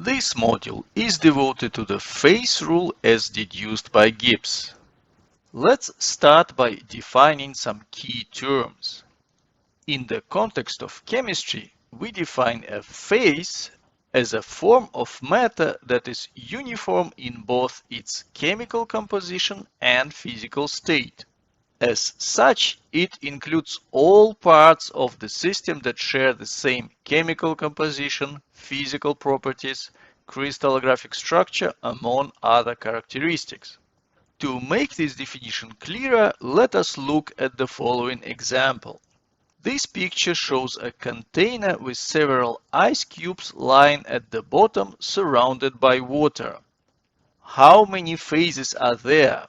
This module is devoted to the phase rule as deduced by Gibbs. Let's start by defining some key terms. In the context of chemistry, we define a phase as a form of matter that is uniform in both its chemical composition and physical state. As such, it includes all parts of the system that share the same chemical composition, physical properties, crystallographic structure, among other characteristics. To make this definition clearer, let us look at the following example. This picture shows a container with several ice cubes lying at the bottom surrounded by water. How many phases are there?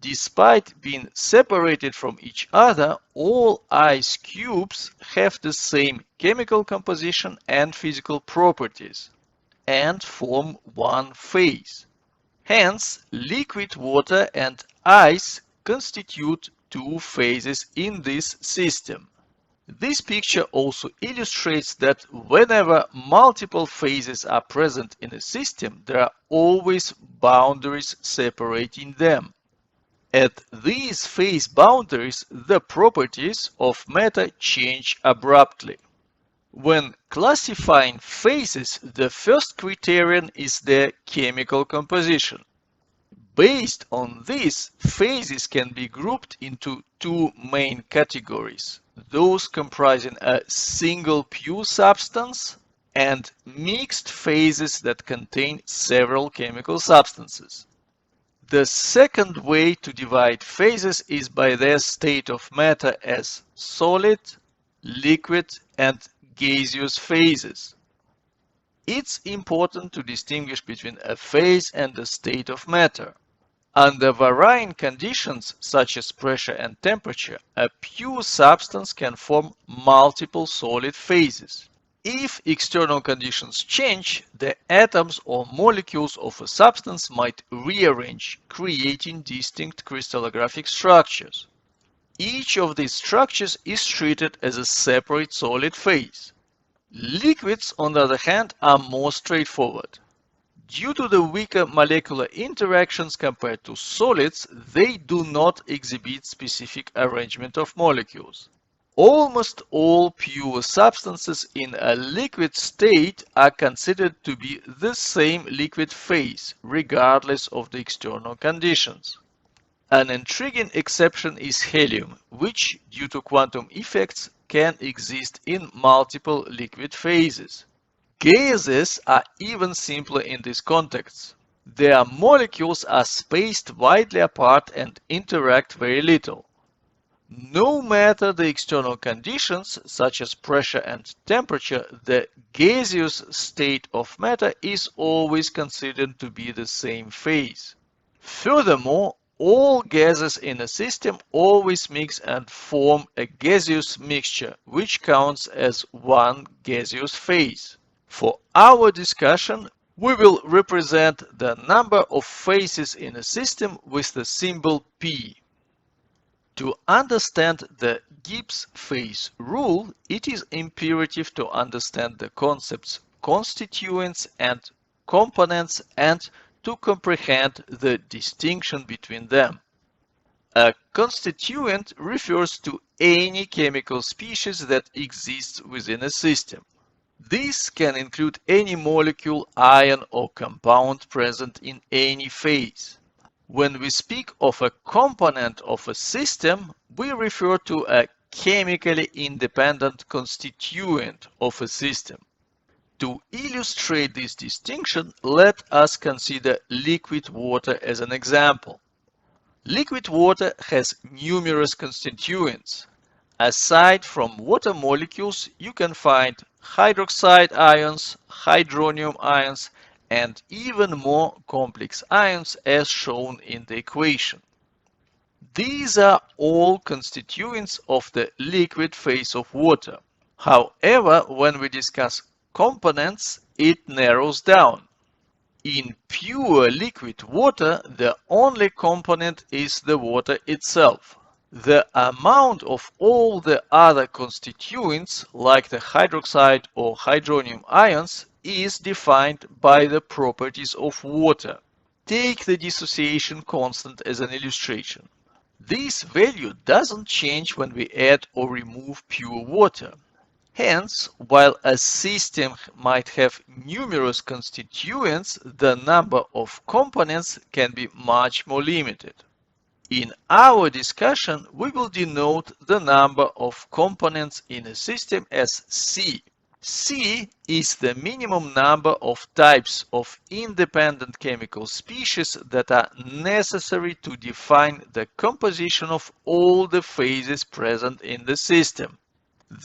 Despite being separated from each other, all ice cubes have the same chemical composition and physical properties, and form one phase. Hence, liquid water and ice constitute two phases in this system. This picture also illustrates that whenever multiple phases are present in a system, there are always boundaries separating them. At these phase boundaries, the properties of matter change abruptly. When classifying phases, the first criterion is their chemical composition. Based on this, phases can be grouped into two main categories: those comprising a single pure substance and mixed phases that contain several chemical substances. The second way to divide phases is by their state of matter as solid, liquid, and gaseous phases. It's important to distinguish between a phase and a state of matter. Under varying conditions such as pressure and temperature, a pure substance can form multiple solid phases. If external conditions change, the atoms or molecules of a substance might rearrange, creating distinct crystallographic structures. Each of these structures is treated as a separate solid phase. Liquids, on the other hand, are more straightforward. Due to the weaker molecular interactions compared to solids, they do not exhibit specific arrangement of molecules. Almost all pure substances in a liquid state are considered to be the same liquid phase, regardless of the external conditions. An intriguing exception is helium, which, due to quantum effects, can exist in multiple liquid phases. Gases are even simpler in this context. Their molecules are spaced widely apart and interact very little. No matter the external conditions, such as pressure and temperature, the gaseous state of matter is always considered to be the same phase. Furthermore, all gases in a system always mix and form a gaseous mixture, which counts as one gaseous phase. For our discussion, we will represent the number of phases in a system with the symbol P. To understand the Gibbs phase rule, it is imperative to understand the concepts constituents and components and to comprehend the distinction between them. A constituent refers to any chemical species that exists within a system. This can include any molecule, ion, or compound present in any phase. When we speak of a component of a system, we refer to a chemically independent constituent of a system. To illustrate this distinction, let us consider liquid water as an example. Liquid water has numerous constituents. Aside from water molecules, you can find hydroxide ions, hydronium ions, and even more complex ions as shown in the equation. These are all constituents of the liquid phase of water. However, when we discuss components, it narrows down. In pure liquid water, the only component is the water itself. The amount of all the other constituents, like the hydroxide or hydronium ions, is defined by the properties of water. Take the dissociation constant as an illustration. This value doesn't change when we add or remove pure water. Hence, while a system might have numerous constituents, the number of components can be much more limited. In our discussion, we will denote the number of components in a system as C. C is the minimum number of types of independent chemical species that are necessary to define the composition of all the phases present in the system.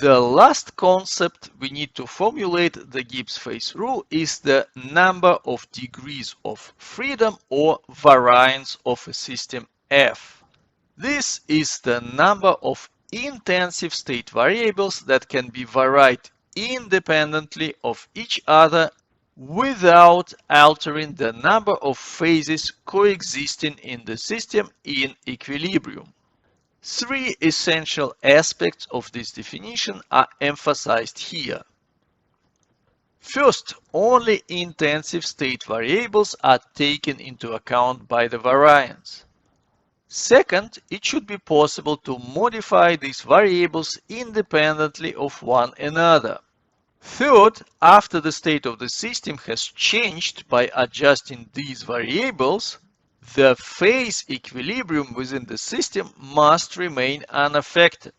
The last concept we need to formulate the Gibbs phase rule is the number of degrees of freedom or variance of a system F. This is the number of intensive state variables that can be varied independently of each other without altering the number of phases coexisting in the system in equilibrium. Three essential aspects of this definition are emphasized here. First, only intensive state variables are taken into account by the variance. Second, it should be possible to modify these variables independently of one another. Third, after the state of the system has changed by adjusting these variables, the phase equilibrium within the system must remain unaffected.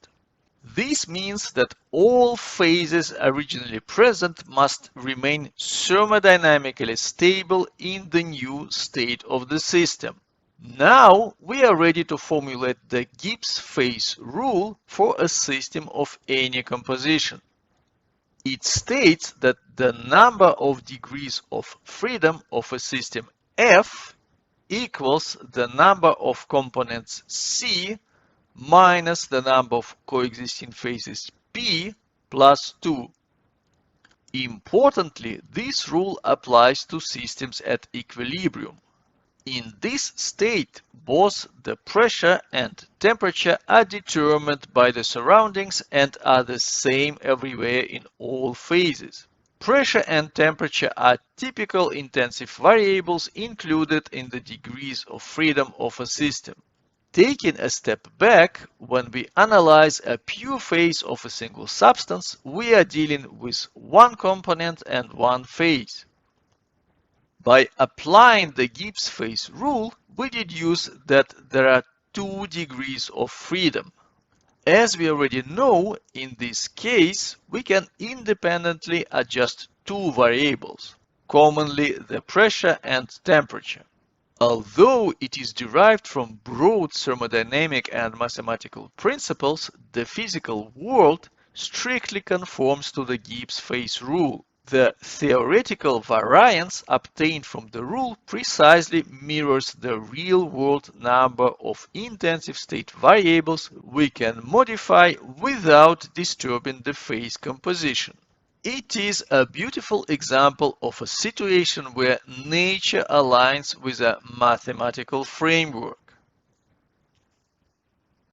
This means that all phases originally present must remain thermodynamically stable in the new state of the system. Now we are ready to formulate the Gibbs phase rule for a system of any composition. It states that the number of degrees of freedom of a system F equals the number of components C minus the number of coexisting phases P plus 2. Importantly, this rule applies to systems at equilibrium. In this state, both the pressure and temperature are determined by the surroundings and are the same everywhere in all phases. Pressure and temperature are typical intensive variables included in the degrees of freedom of a system. Taking a step back, when we analyze a pure phase of a single substance, we are dealing with one component and one phase. By applying the Gibbs phase rule, we deduce that there are two degrees of freedom. As we already know, in this case, we can independently adjust two variables, commonly the pressure and temperature. Although it is derived from broad thermodynamic and mathematical principles, the physical world strictly conforms to the Gibbs phase rule. The theoretical variance obtained from the rule precisely mirrors the real-world number of intensive state variables we can modify without disturbing the phase composition. It is a beautiful example of a situation where nature aligns with a mathematical framework.